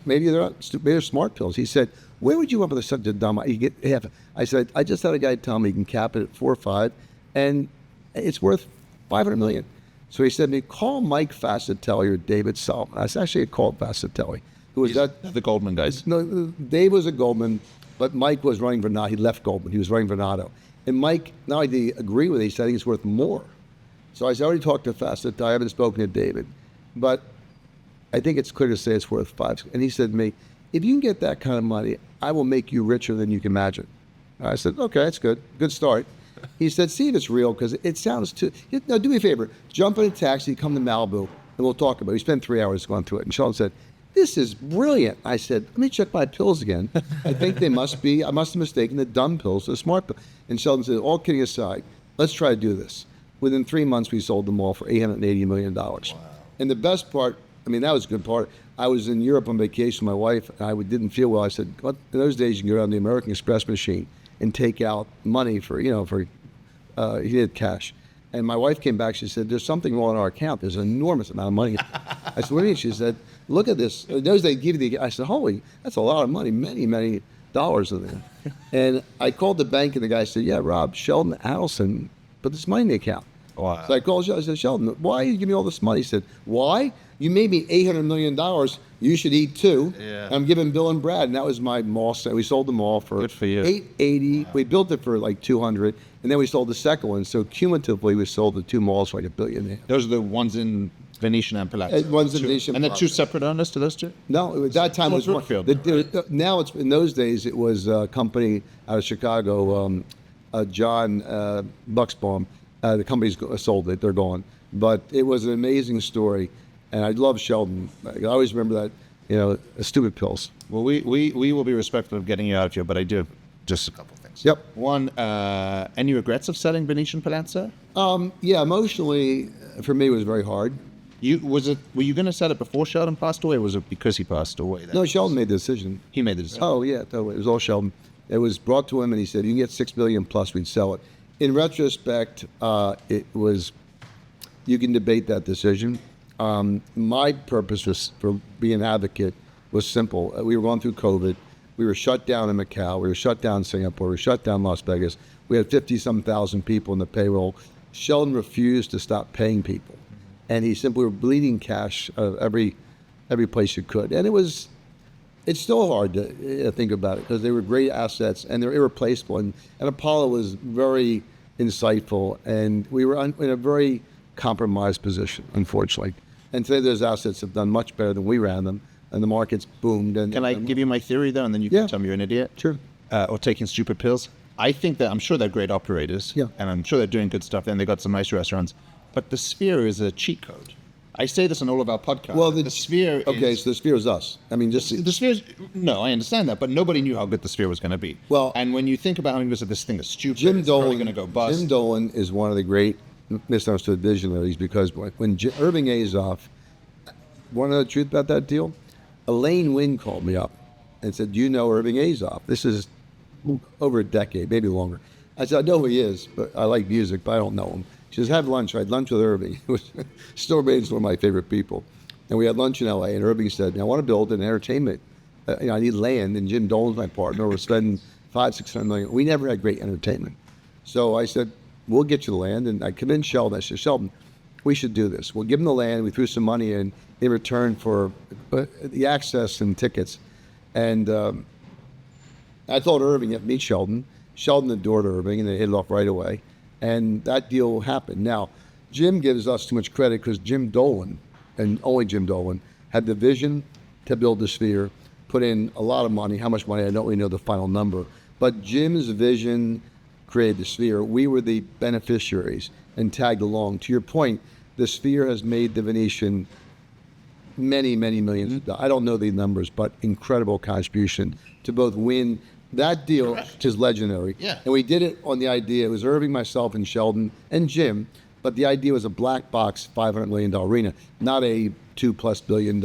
maybe they're not stupid, maybe they're smart pills. He said, where would you want with such a dumb? You get half. I said, I just had a guy tell me you can cap it at 4 or 5, and it's worth $500 million. So he said to me, call Mike Fascitelli or David Solomon. I actually called Fascitelli, who was the Goldman guys. No, Dave was a Goldman, but Mike was running Venado. He left Goldman. He was running Venado. And Mike, not only did he agree with it, he said, I think it's worth more. So I said, I already talked to Fascitelli. I haven't spoken to David, but I think it's clear to say it's worth 5. And he said to me, if you can get that kind of money, I will make you richer than you can imagine. I said, okay, that's good. Good start. He said, see if it's real, because it sounds too... No, do me a favor. Jump in a taxi, come to Malibu, and we'll talk about it. We spent 3 hours going through it. And Sheldon said, this is brilliant. I said, let me check my pills again. I think they must be... I must have mistaken the dumb pills for the smart pills. And Sheldon said, all kidding aside, let's try to do this. Within 3 months, we sold them all for $880 million. Wow. And the best part, that was a good part. I was in Europe on vacation with my wife, and I didn't feel well. I said, in those days, you can go down to the American Express machine and take out money he had cash. And my wife came back, she said, there's something wrong in our account. There's an enormous amount of money. I said, what do you mean? She said, look at this. In those days, give you I said, holy, that's a lot of money, many, many dollars in there. And I called the bank, and the guy said, yeah, Rob, Sheldon Adelson put this money in the account. Wow. So I called Sheldon. I said, Sheldon, why you give me all this money? He said, why? You made me $800 million. You should eat too. Yeah. And I'm giving Bill and Brad, and that was my mall. We sold the mall for Good for you. $880. Wow. We built it for like $200, and then we sold the second one. So cumulatively, we sold the two malls for like $1 billion. Those are the ones in Venetian and Palazzo. One's in Venetian and they're two separate owners to those two? No, at that time it was one. Now it's in those days it was a company out of Chicago, John Bucksbaum. The company's sold it; they're gone. But it was an amazing story, and I love Sheldon. I always remember that, stupid pills. Well, we will be respectful of getting you out of here, but I do just a couple things. Yep. One, any regrets of selling Venetian Palazzo? Yeah, emotionally, for me, it was very hard. Were you going to sell it before Sheldon passed away, or was it because he passed away? No, Sheldon made the decision. He made the decision. Oh yeah, totally. It was all Sheldon. It was brought to him, and he said, "You can get $6 billion plus, we'd sell it." In retrospect, it was. You can debate that decision. My purpose was for being an advocate was simple. We were going through COVID. We were shut down in Macau. We were shut down in Singapore. We were shut down in Las Vegas. We had 50-some thousand people in the payroll. Sheldon refused to stop paying people. And he simply were bleeding cash every place you could. And it's still hard to think about it because they were great assets and they're irreplaceable. And Apollo was very insightful, and we were in a very compromised position, unfortunately. And today those assets have done much better than we ran them, and the market's boomed. And can I give you my theory though, and then you can tell me you're an idiot? Sure. Or taking stupid pills? I think that I'm sure they're great operators, and I'm sure they're doing good stuff, and they got some nice restaurants. But the Sphere is a cheat code. I say this on all of our podcasts. Well, the Sphere. Okay, so the Sphere is us. I mean, just the Sphere. No, I understand that, but nobody knew how good the Sphere was going to be. Well, and when you think about how many said this thing is stupid, Jim Dolan, it's going to go bust. Jim Dolan is one of the great misunderstood visionaries because when Irving Azoff, want to know the truth about that deal? Elaine Wynn called me up and said, "Do you know Irving Azoff?" This is over a decade, maybe longer. I said, "I know who he is, but I like music, but I don't know him." She says, "Have lunch." I had lunch with Irving. It was still remains one of my favorite people. And we had lunch in L.A. And Irving said, "I want to build an entertainment. I need land." And Jim Dolan's my partner. We're spending $500-600 million. We never had great entertainment. So I said, "We'll get you the land." And I convinced Sheldon. I said, "Sheldon, we should do this. We'll give him the land." We threw some money in return for the access and tickets. And I told Irving, "You have to meet Sheldon." Sheldon adored Irving, and they hit it off right away. And that deal happened. Now, Jim gives us too much credit because Jim Dolan, and only Jim Dolan, had the vision to build the Sphere, put in a lot of money. How much money, I don't really know the final number. But Jim's vision created the Sphere. We were the beneficiaries and tagged along. To your point, the Sphere has made the Venetian many, many millions of dollars. I don't know the numbers, but incredible contribution to both win. That deal is legendary. Yeah. And we did it on the idea, it was Irving, myself, and Sheldon, and Jim, but the idea was a black box $500 million arena, not a $2+ billion.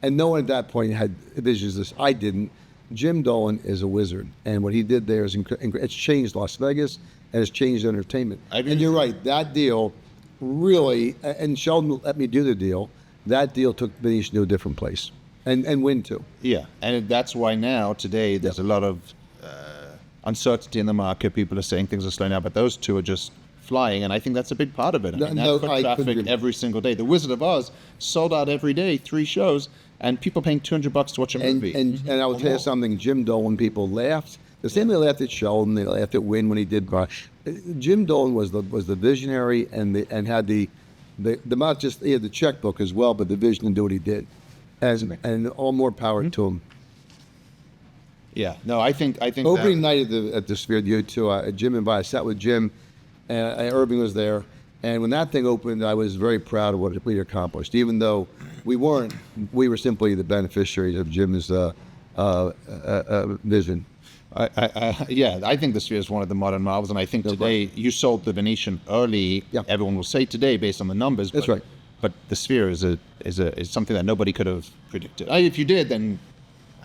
And no one at that point had visions this. I didn't. Jim Dolan is a wizard, and what he did there is it's changed Las Vegas, and it's changed entertainment. And you're right, that deal really, and Sheldon let me do the deal, that deal took Venetian to a different place. And win too. Yeah, and that's why now, today, there's a lot of uncertainty in the market. People are saying things are slowing down, but those two are just flying, and I think that's a big part of it. I mean, that foot traffic every single day. The Wizard of Oz sold out every day, 3 shows, and people paying $200 to watch a movie. And I will tell you something, Jim Dolan people laughed. The same way they laughed at Sheldon, they laughed at Wynn when he did. Jim Dolan was the visionary and had the not just he had the checkbook as well, but the vision to do what he did. And all more power to him. Yeah, no, I think opening night at the Sphere, Jim and I sat with Jim, and Irving was there, and when that thing opened, I was very proud of what we accomplished. Even though we weren't, we were simply the beneficiaries of Jim's vision. I think the Sphere is one of the modern marvels, and I think today you sold the Venetian early. Yeah. Everyone will say today based on the numbers. That's right. But the Sphere is something that nobody could have predicted. If you did, then.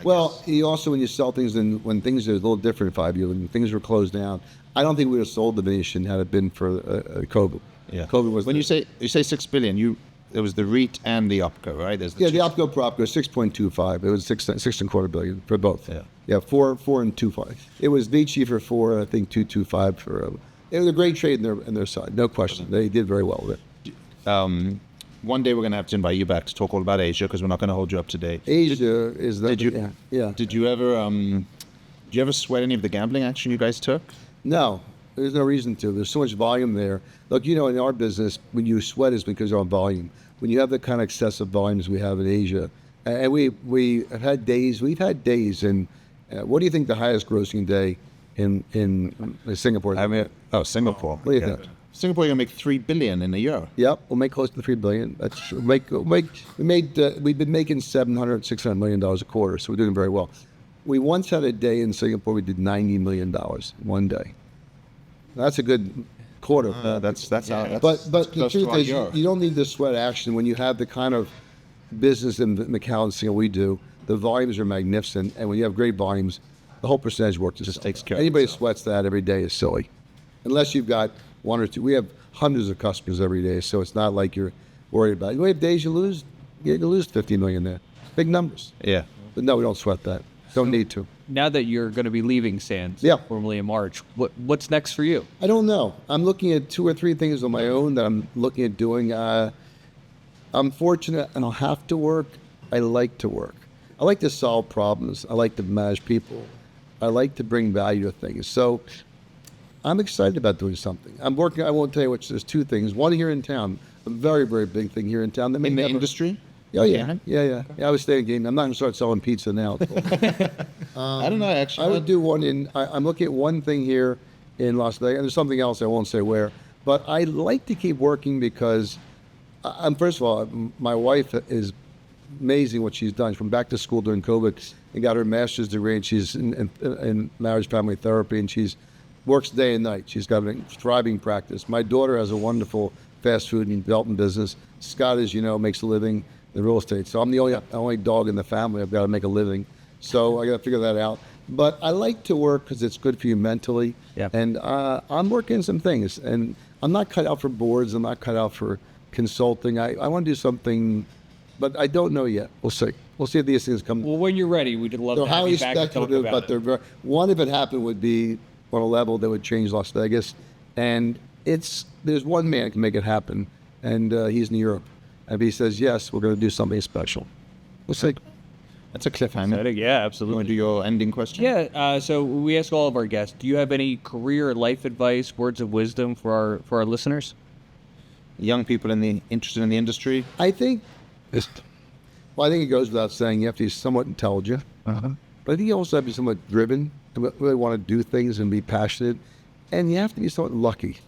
You also, when you sell things, and when things are a little different 5 years, when things were closed down, I don't think we would have sold the Venetian had it been for COVID. Yeah. COVID was. When you say $6 billion, there was the REIT and the OpCo, right? There's the OpCo PropCo 6.25. It was $6.25 billion for both. Yeah. Yeah, 4 and 2.5. It was Vici for 4, I think 2.25 for It was a great trade in their side, no question. They did very well with it. One day we're going to have to invite you back to talk all about Asia because we're not going to hold you up today. Asia is the... Did you? Yeah. Did you ever sweat any of the gambling action you guys took? No, there's no reason to. There's so much volume there. Look, in our business, when you sweat is because you're on volume. When you have the kind of excessive volumes we have in Asia, and we have had days, and what do you think the highest grossing day in Singapore? Singapore. What do you think? Singapore, you're going to make $3 billion in a year. Yep, we'll make close to $3 billion. We've been making $600 million a quarter, so we're doing very well. We once had a day in Singapore we did $90 million one day. That's a good quarter. But the truth is, you don't need the sweat action when you have the kind of business in Macau and Singapore we do. The volumes are magnificent, and when you have great volumes, the whole percentage work just takes care of Anybody itself. sweats that every day is silly, unless you've got one or two. We have hundreds of customers every day, so it's not like you're worried about it. We have days you lose $50 million there, big numbers. Yeah. But no, we don't sweat that. Don't need to. Now that you're going to be leaving Sands, Yeah. formally in March, what's next for you? I don't know. I'm looking at 2 or 3 things on my own that I'm looking at doing. I'm fortunate I don't have to work. I like to work. I like to solve problems. I like to manage people. I like to bring value to things. So I'm excited about doing something. I'm working. I won't tell you which. There's 2 things. One here in town, a very, very big thing here in town. That may In the never- industry? Oh, yeah. Yeah. I was staying game. I'm not going to start selling pizza now. I don't know, actually. I would do one I'm looking at one thing here in Las Vegas. And there's something else I won't say where. But I like to keep working because, first of all, my wife is amazing what she's done. From back to school during COVID and got her master's degree, and she's in marriage family therapy, and she's works day and night. She's got a thriving practice. My daughter has a wonderful fast food and development business. Scott, as you know, makes a living in real estate. So I'm the only dog in the family. I've got to make a living. So I got to figure that out. But I like to work because it's good for you mentally. Yeah. And I'm working some things. And I'm not cut out for boards. I'm not cut out for consulting. I want to do something, but I don't know yet. We'll see. We'll see if these things come. Well, when you're ready, we'd love They're to have highly you back to talk speculative, about but they're one, if it happened, would be on a level that would change Las Vegas. And there's one man who can make it happen, and he's in Europe. And if he says, yes, we're going to do something special. We'll see. That's a cliffhanger. Yeah, You absolutely. want to do your ending question? Yeah, so we ask all of our guests, do you have any career or life advice, words of wisdom for our listeners? Young people interested in the industry? I think it goes without saying you have to be somewhat intelligent. But I think you also have to be somewhat driven and really want to do things and be passionate. And you have to be somewhat lucky.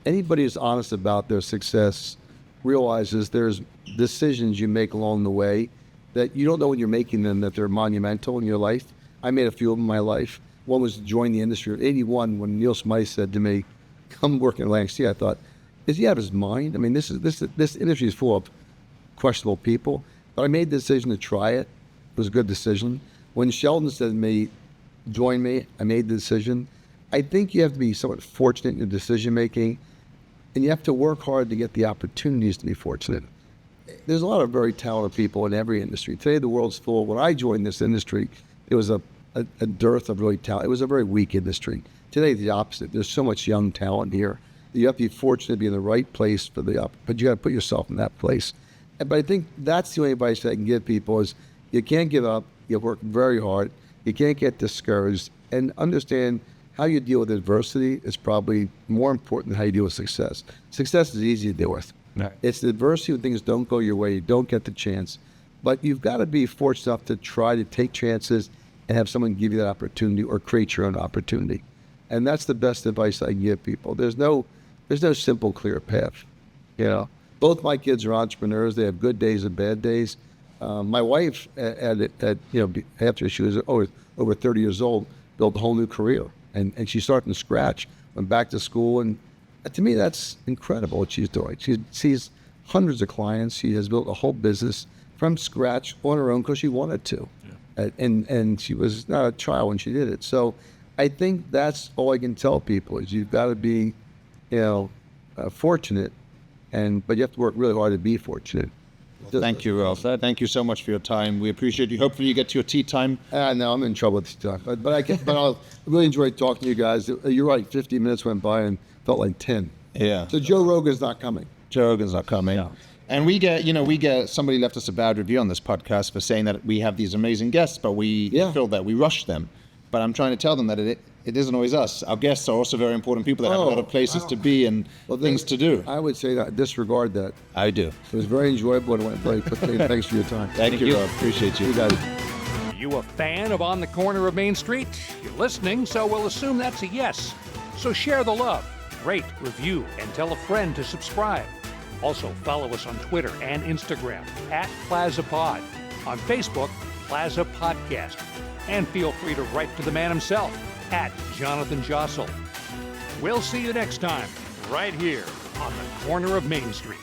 Anybody who's honest about their success realizes there's decisions you make along the way that you don't know when you're making them that they're monumental in your life. I made a few of them in my life. One was to join the industry at 81 when Neil Smythe said to me, come work in Atlantic City. I thought, is he out of his mind? I mean, this industry is full of questionable people. But I made the decision to try it. It was a good decision. When Sheldon said to me, join me, I made the decision. I think you have to be somewhat fortunate in your decision making, and you have to work hard to get the opportunities to be fortunate. There's a lot of very talented people in every industry. Today, the world's full. When I joined this industry, it was a dearth of really talent. It was a very weak industry. Today, the opposite. There's so much young talent here. You have to be fortunate to be in the right place but you got to put yourself in that place. But I think that's the only advice I can give people is you can't give up. You work very hard. You can't get discouraged, and understand how you deal with adversity is probably more important than how you deal with success. Success is easy to deal with. Right. It's the adversity when things don't go your way, you don't get the chance. But you've got to be fortunate enough to try to take chances and have someone give you that opportunity or create your own opportunity. And that's the best advice I can give people. There's no simple, clear path. You know, both my kids are entrepreneurs. They have good days and bad days. My wife, after she was over 30 years old, built a whole new career. And she started from scratch, went back to school. And to me, that's incredible what she's doing. She sees hundreds of clients. She has built a whole business from scratch on her own because she wanted to. Yeah. And she was not a child when she did it. So I think that's all I can tell people is you've got to be, fortunate, but you have to work really hard to be fortunate. Thank you, Rob. said. Thank you so much for your time. We appreciate you. Hopefully you get to your tea time. No, I'm in trouble with stuff. But I really enjoyed talking to you guys. You're right. 50 minutes went by and felt like 10. Yeah. So Joe Rogan's not coming. Joe Rogan's not coming. No. And we get somebody left us a bad review on this podcast for saying that we have these amazing guests, but we feel that we rush them. But I'm trying to tell them that it isn't always us. Our guests are also very important people that have a lot of places to be and things to do. I would say that disregard that. I do. It was very enjoyable and it went very quickly. Thanks for your time. Thank you, Rob. Appreciate you. You guys. You a fan of On the Corner of Main Street? You're listening, so we'll assume that's a yes. So share the love, rate, review, and tell a friend to subscribe. Also, follow us on Twitter and Instagram @PlazaPod, on Facebook, Plaza Podcast, and feel free to write to the man himself @Jonathan Jossel. We'll see you next time, right here on the corner of Main Street.